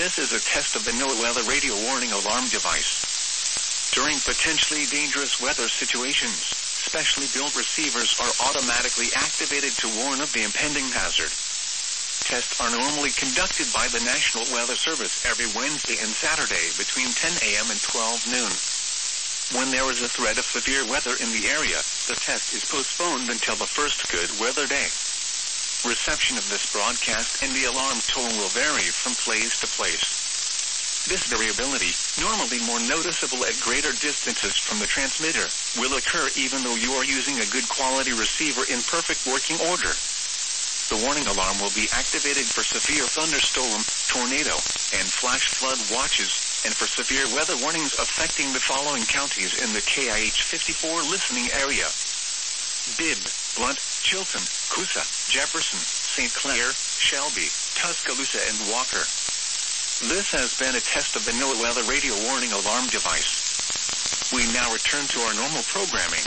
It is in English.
This is a test of the NOAA weather radio warning alarm device. During potentially dangerous weather situations, specially built receivers are automatically activated to warn of the impending hazard. Tests are normally conducted by the National Weather Service every Wednesday and Saturday between 10 a.m. and 12 noon. When there is a threat of severe weather in the area, the test is postponed until the first good weather day. Reception of this broadcast and the alarm tone will vary from place to place. This variability, normally more noticeable at greater distances from the transmitter, will occur even though you are using a good quality receiver in perfect working order. The warning alarm will be activated for severe thunderstorm, tornado, and flash flood watches, and for severe weather warnings affecting the following counties in the KIH 54 listening area: Bibb, Blunt, Chilton, Coosa, Jefferson, St. Clair, Shelby, Tuscaloosa, and Walker. This has been a test of the NOAA weather radio warning alarm device. We now return to our normal programming.